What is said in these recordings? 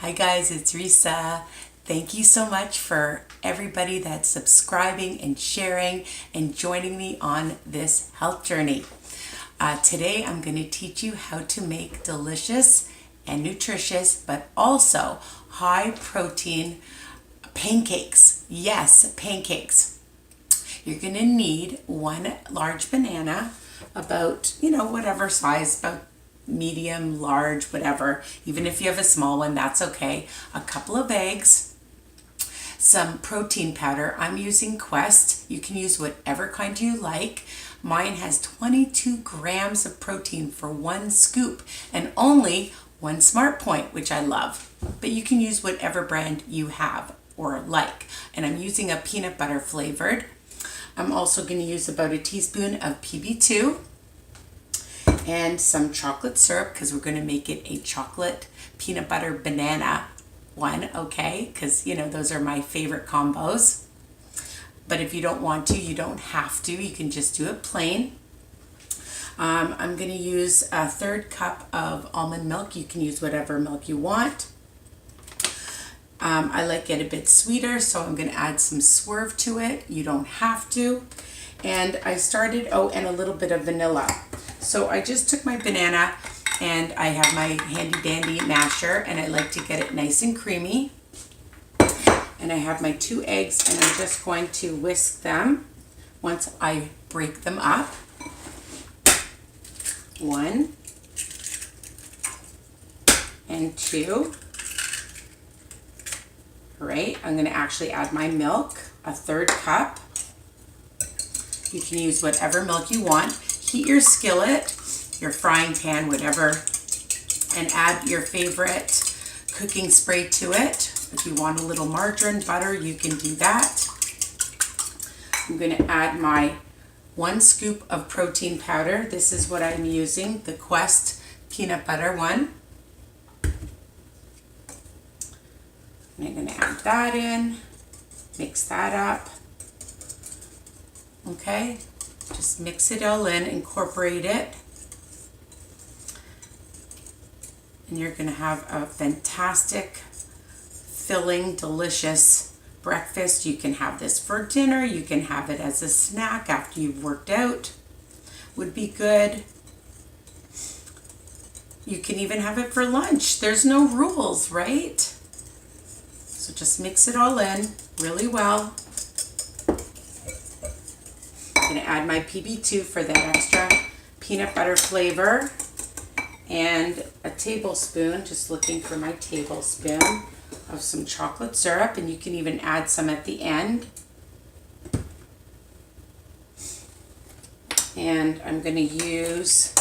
Hi guys, it's Risa. Thank you so much for everybody that's subscribing and sharing and joining me on this health journey. Today I'm going to teach you how to make delicious and nutritious but also high protein pancakes. Yes, pancakes. You're going to need one large banana, about, whatever size, about medium, large, whatever. Even if you have a small one, that's okay. A couple of eggs, some protein powder. I'm using Quest. You can use whatever kind you like. Mine has 22 grams of protein for one scoop and only one Smart Point, which I love. But you can use whatever brand you have or like. And I'm using a peanut butter flavored. I'm also going to use about a teaspoon of PB2 and some chocolate syrup because we're going to make it a chocolate peanut butter banana one, okay? Because, those are my favorite combos. But if you don't want to, you don't have to. You can just do it plain. I'm going to use a 1/3 cup of almond milk. You can use whatever milk you want. I like it a bit sweeter, so I'm going to add some swerve to it. You don't have to. And I started, and a little bit of vanilla. So I just took my banana and I have my handy dandy masher and I like to get it nice and creamy. And I have my 2 eggs and I'm just going to whisk them once I break them up. 1 and 2. All right, I'm going to actually add my milk, a 1/3 cup. You can use whatever milk you want. Heat your skillet, your frying pan, whatever, and add your favorite cooking spray to it. If you want a little margarine, butter, you can do that. I'm going to add my 1 scoop of protein powder. This is what I'm using, the Quest peanut butter one. And I'm going to add that in, mix that up. Okay, just mix it all in, incorporate it. And you're going to have a fantastic, filling, delicious breakfast. You can have this for dinner. You can have it as a snack after you've worked out. Would be good. You can even have it for lunch. There's no rules, right? So just mix it all in really well. I'm going to add my PB2 for that extra peanut butter flavor and a tablespoon, just looking for my tablespoon, of some chocolate syrup, and you can even add some at the end. And I'm going to use,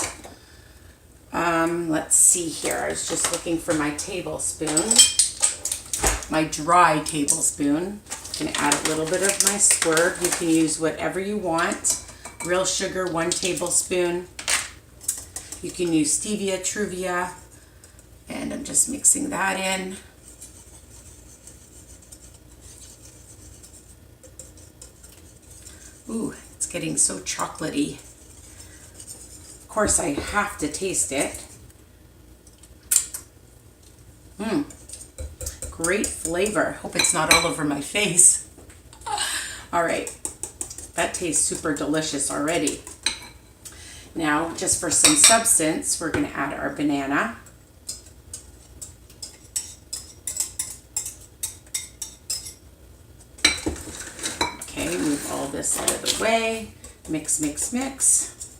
let's see here, I was just looking for my tablespoon, my dry tablespoon. I'm going to add a little bit of my swerve. You can use whatever you want. Real sugar, 1 tablespoon. You can use stevia, truvia, and I'm just mixing that in. Ooh, it's getting so chocolatey. Of course, I have to taste it. Great flavor. Hope it's not all over my face. All right, that tastes super delicious already. Now, just for some substance, we're going to add our banana. Okay, move all this out of the way. Mix, mix, mix.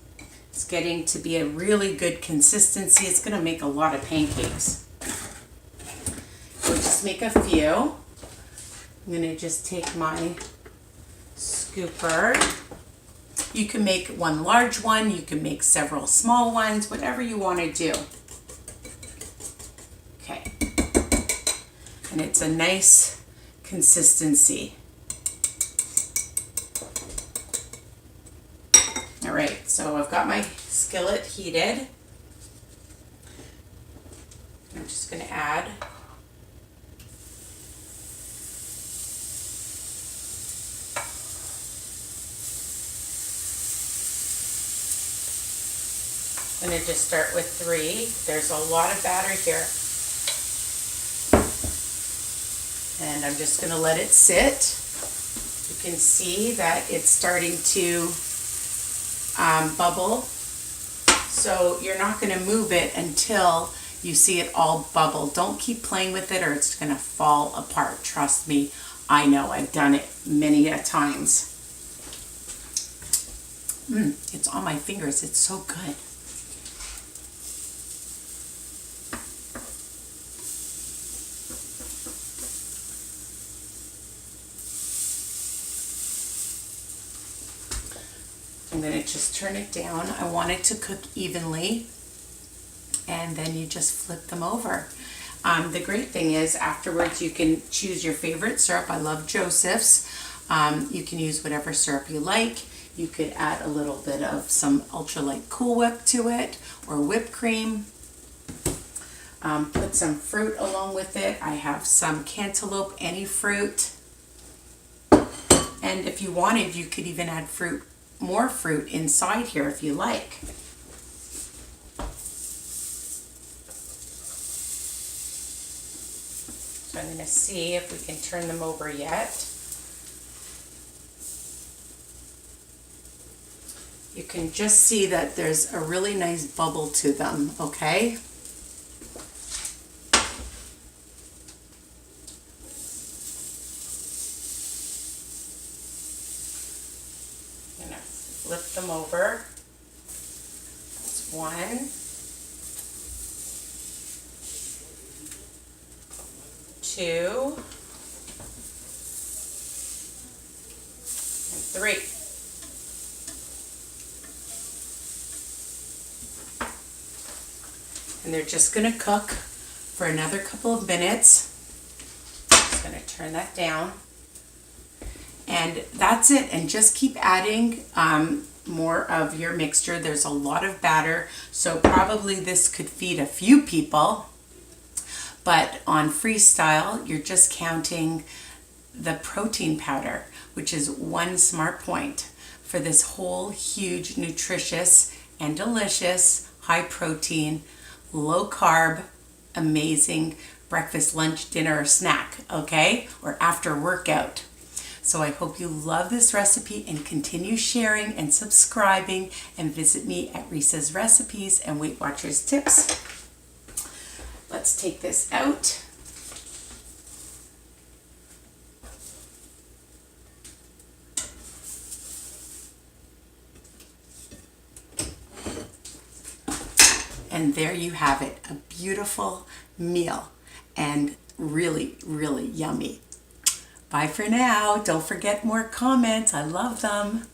It's getting to be a really good consistency. It's going to make a lot of pancakes. We'll just make a few. I'm going to just take my scooper. You can make 1 large one, you can make several small ones, whatever you want to do. Okay. And it's a nice consistency. All right, so I've got my skillet heated. I'm just going to add I'm going to just start with 3. There's a lot of batter here. And I'm just going to let it sit. You can see that it's starting to bubble. So you're not going to move it until you see it all bubble. Don't keep playing with it or it's going to fall apart. Trust me, I know. I've done it many a times. It's on my fingers. It's so good. I'm going to just turn it down. I want it to cook evenly, and then you just flip them over. The great thing is afterwards you can choose your favorite syrup. I love Joseph's. You can use whatever syrup you like. You could add a little bit of some ultralight Cool Whip to it, or whipped cream. Put some fruit along with it. I have some cantaloupe, any fruit. And if you wanted, you could even add more fruit inside here if you like. So I'm going to see if we can turn them over yet. You can just see that there's a really nice bubble to them, okay? I'm going to flip them over. That's one. 2 and 3. And they're just going to cook for another couple of minutes. Just going to turn that down. And that's it. And just keep adding more of your mixture. There's a lot of batter, so probably this could feed a few people. But on freestyle, you're just counting the protein powder, which is one smart point for this whole huge, nutritious, and delicious, high protein, low carb, amazing breakfast, lunch, dinner, or snack, okay? Or after workout. So I hope you love this recipe and continue sharing and subscribing, and visit me at Risa's Recipes and Weight Watchers Tips. Let's take this out. And there you have it, a beautiful meal and really, really yummy. Bye for now. Don't forget more comments. I love them.